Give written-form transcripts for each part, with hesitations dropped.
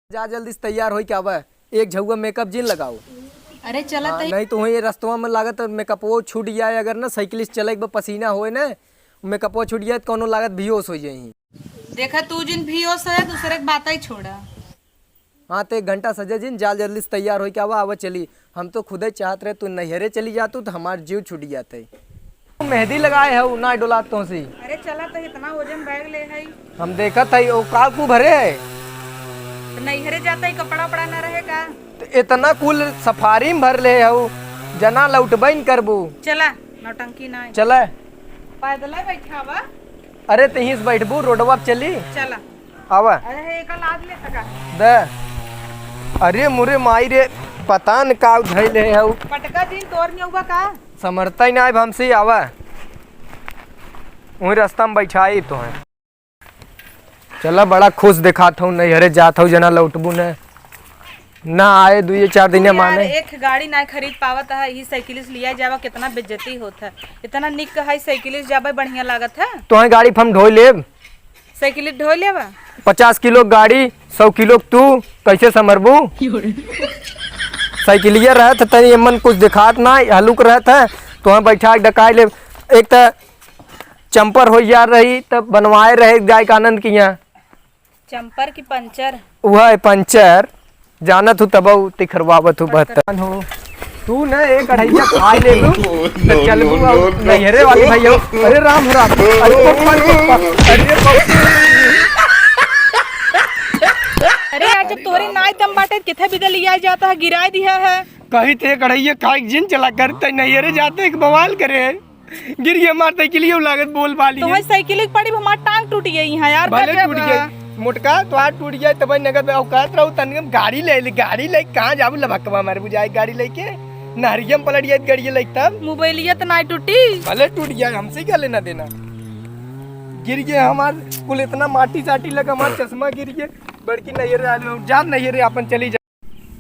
जा जल्दी से तैयार हो क्या वह एक झुआ मेकअप जिन लगाओ। अरे चला नहीं तो वही रास्तवा में लागत मेकअप छूट जाए अगर ना साइकिलिस्ट चले पसीना होए ना मेकअप छूट जाए तो कोनो लागत बेहोश हो जाए। देखा तू जिन बेहोश है दूसरे की बात ही छोड़ा। हाँ तो 1 घंटा सजे जिन जाल जल्दी से तैयार हो क्या आवा चली। हम तो खुद ही चाहत रहे तू नैहरे चली जातू तो हमारे जीव छूट जाते। मेहंदी लगाए है ना डोला तो सी। अरे चला तो इतना वजन बैग ले है हम देखा था वो काल को भरे है तो नैहरे जाता ही कपड़ा उपड़ा न रहेगा तो इतना कुल सफारी में भर ले है जना लौटबैन करबू। चला नौटंकी ना चले पैदल बैठा वा। अरे तहीं से बैठबू रोडवा पे चली चला आवा अरे एक लाद ले सका दे। अरे मुरे माई रे पता न का धैले है पटका दिन तोर में हुआ का समरता ही ना हमसे आवा वही रास्ता में बैठाई तो है। चला बड़ा खुश दिखाता हूँ नैहरे जाता हूँ जना लौटबू न ना आए 2-4 दिन माने। एक गाड़ी ना खरीद पावत है ही साइकिलिस्ट लिया जावा कितना बेइज्जती होता है। इतना निक है साइकिलिस्ट जावा बढ़िया लागत है। तो है गाड़ी हम ढो लेब साइकिलिस्ट ढो लेवा 50 किलो गाड़ी 100 किलो तू कैसे समरबू। साइकिलिया रहत तनी मन कुछ दिखात ना हलुक रहत है तो वहाँ बैठा डकाए ले। एक तो चंपर हो जा रही तब बनवाए रहे गाय का आनंद की यहाँ चंपर की पंचर वह पंचर जाना तू तब तिखरवावत बर्तन हो तू न एक कढ़ैया खा ले लू तो चल नैहरे वाली भाई हो। अरे राम हो राम अरे यार जब तोरे नाई तम बाटे किथे बिदल लिया जाता है गिराए दिया है कही थे कढ़ैया खा जिन चला करते नैहरे जाते एक बवाल करे गिर गया मारते के लिए लागत बोल वाली तो साइकिल पड़ी हमार टांग टूट गई यहाँ यार भले टूट गई मोटका तो हाथ टूट गया तब नगद औकात रहू तन गाड़ी ले कहाँ जाबू लभकवा मारे बुझाए गाड़ी लेके नारियम पलट जाए गाड़ी ले तब मोबाइलिया तो नहीं टूटी भले टूट गया हमसे क्या लेना देना। गिर गया हमार कुल इतना माटी साटी लगा हमार चश्मा गिर गया बड़की नैहरे जा नैहरे अपन चली जा।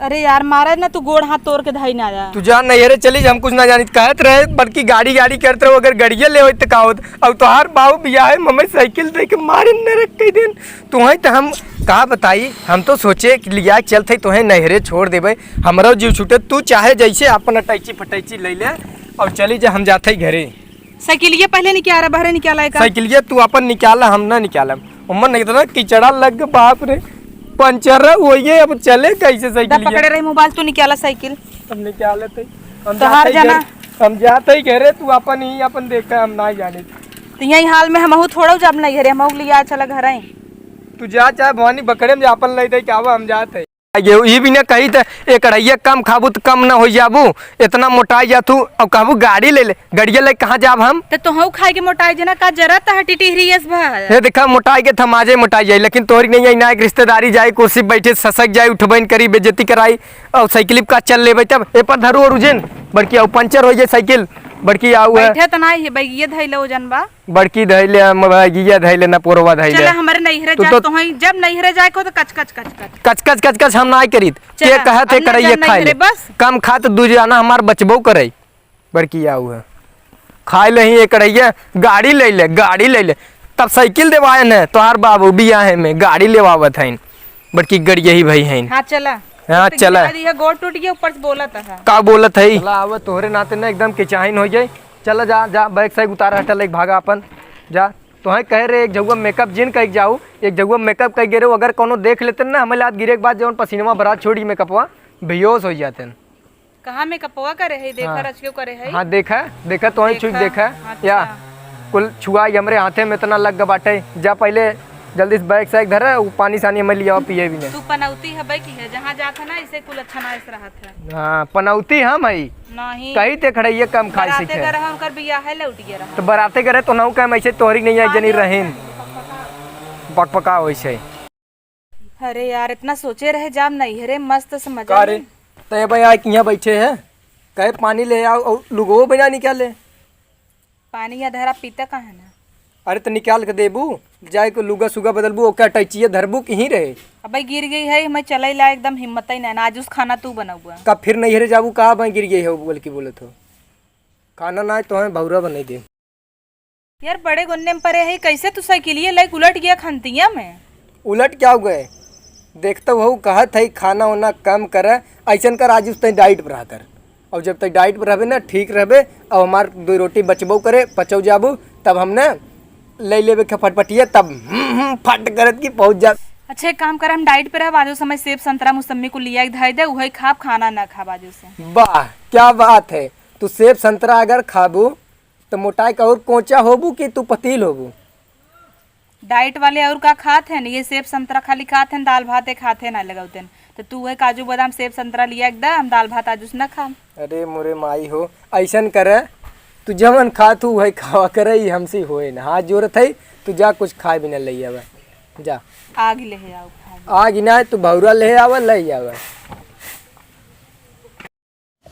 अरे यार मारा ना तू गोड़ हाथ तोड़ के धाई ना जा तू जा नैहरे चली जा हम कुछ ना जानी कहत रहे बड़की गाड़ी करते रहो अगर गड़िया ले हो तो का होत अब तोहार बाबू बिया है मम्मी साइकिल दे के मारे न रख कई दिन तुहे तो हम कहा बताई हम तो सोचे कि लिया चलते तुहे नैहरे छोड़ देवे हमारा जीव छूटे तू चाहे जैसे अपन अटैची फटैची ले ले और चली जा हम जाते घरे। साइकिलिया पहले निकाला बहरे निकाला है साइकिलिया तू अपन निकाला हम ना निकालम उमर नहीं तो कीचड़ा लग बाप रे पंचर वही अब चले कैसे साइकिल पकड़े रही मोबाइल तू निकाला साइकिल हम निकाले थे हम जाते ही घरे तू अपन ही अपन देखा हम ना जाने तो यही हाल में हम थोड़ा जब नहीं घरे हम लिया चला घर आई तू जा चाहे भवानी बकरे में अपन ले दे क्या हम जाते ये भी ना कही था एक कढ़ैया कम खाबू तो कम ना हो जाबू इतना मोटाई जा तू अब कहबू गाड़ी ले गड़िया ले कहाँ जाब हम तो हूँ खाए के मोटाई जना का जरूरत है टिटिहरियस ये देखा मोटाई के थमाजे मोटाई जाए लेकिन तोहरी नहीं आई ना एक रिश्तेदारी जाए कुर्सी बैठे ससक जाए उठबैन करी बेइज्जती कराई और साइकिल का चल ले तब ए पर धरू और उजन बड़की और पंचर हो जाए साइकिल बड़की आऊ है बैठे तो नहीं है बैगिया धैले हो जनबा बड़की धैले बैगिया धैले ना पोरवा धैले चला हमारे नैहरे जा तो हई जब नैहरे जाए को तो कच हम ना करी के कहत है करैया खाए ले बस कम खात दू जाना हमार बचबो करे बड़की आऊ है खाए ले ही करैया गाड़ी ले तब साइकिल देवाए न तोहार बाबू बियाह में गाड़ी लेवावत है बड़की गड़िया ही भाई है। हाँ चला हाँ चला गोड़ टूट गया ऊपर से बोलत है का बोलत है आव तोहरे नाते ना एकदम केचाइन हो जाए। चला जा जा बैग साइक उतारा हटल एक भागा अपन जा तो है कह रहे एक जगह मेकअप जिन कह जाऊ एक जगह मेकअप कह गिरे अगर कोनो देख लेते ना हमें लात गिरे के बाद जब पसीनवा भरा छोड़ी मेकअपवा बेहोश हो जाते हैं। कहाँ मेकअपवा करे है देखा रच के करे है। हाँ देखा तो छुई देखा या कुल छुआ हमरे हाथे में इतना लग बाटे जा पहले जल्दी से बैग साइक धरे पानी सानी में लिया पिए भी नहीं। तू पनौती है की है जहाँ जाता ना इसे कुल अच्छा ना रहा था। हाँ पनौती हम है नहीं कही ते खड़े ये कम खाई सीखे उनकर बियाह है लौट गया तो बराते करे तो नौ कम ऐसे तोहरी नहीं आई जनी रहें पकपका वैसे। अरे यार इतना सोचे रहे जाम नहीं हरे मस्त समझ तो भाई आज यहाँ बैठे है कहे पानी ले आओ और लुगो बिना निकाले पानी या धरा पीता कहाँ है ना। अरे तो निकाल के देबू जाए को लुगा सुगा बदलबू ओके टैचिए धरबू कहीं रहे अब गिर गई है मैं चले ला एकदम हिम्मत ही ना आज उस खाना तू बनाऊगा का फिर नहीं जाबू कहा भाई गिर गई है बोल के बोले तो खाना ना तो हमें भौरा बना दे यार बड़े गुन्ने में परे है कैसे तू साइकिलिए लाइक उलट गया खंतिया में उलट क्या हो गए देखता हूँ कहत है खाना वाना कम करे, ऐसा कर आज उस डाइट पर रहा कर। और जब तक डाइट पर रहबे ना ठीक रहबे, और हमार 2 रोटी बचबो करे पचौ जाबू, तब हम ना ले लेबे फटफटिया, तब फट करत की पहुँच जा। अच्छा एक काम कर, हम डाइट पे रह बाजू समय सेब संतरा मौसमी को लिया धर दे, वही खाब, खाना ना खा बाजू से। वाह क्या बात है, तू सेब संतरा अगर खाबू तो मोटाई का और कोचा होबू कि तू पतील होबू। डाइट वाले और का खाते हैं, ये सेब संतरा खाली खाते हैं, दाल भात खाते ना लगाते हैं। तो तू वही काजू बादाम सेब संतरा लिया एकदम, हम दाल भात आज ना खा। अरे मोरे माई हो, ऐसा करे तू जमन खा तू वही खावा करे, हमसे होए ना। हाथ जोरत है तू जा कुछ खाए बिना ले आवे, जा आग ले आओ, आग ना तू भौरा ले आवे ले आवे।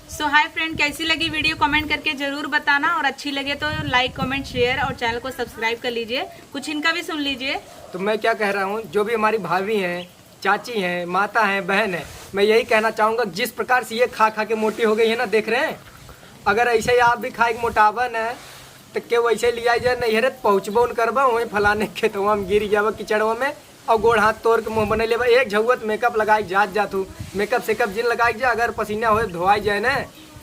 सो हाय फ्रेंड, कैसी लगी वीडियो कमेंट करके जरूर बताना, और अच्छी लगे तो लाइक कमेंट शेयर और चैनल को सब्सक्राइब कर लीजिए, कुछ इनका भी सुन लीजिए। तो मैं क्या कह रहा हूँ, जो भी हमारी भाभी हैं, चाची हैं, माता हैं, बहन है, मैं यही कहना चाहूँगा, जिस प्रकार से ये खा खा के मोटी हो गई है ना, देख रहे हैं, अगर ऐसे ही आप भी खाए मोटावन है तो के वैसे लिया जाए नहीं है पहुँचबो न करबा वहीं फलाने खेतवा में गिर जाबा कीचड़वा में, और गोड़ हाथ तोड़ के मुँह बने लेबा। एक झौत मेकअप लगाई जात हूँ, मेकअप सेकअप जिन लगाई जा, अगर पसीना हो धोआई जाए ना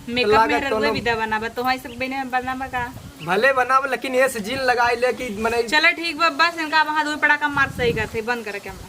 मेकअप में रहुए विदा बनाबा तो हाई सब बने बनाबा का भले बनाब, लेकिन ये से जिन लगाई ले कि मने। चलो ठीक बा, बस इनका वहाँ दूर पड़ा का मार्क सही करते, बंद करे कैमरा।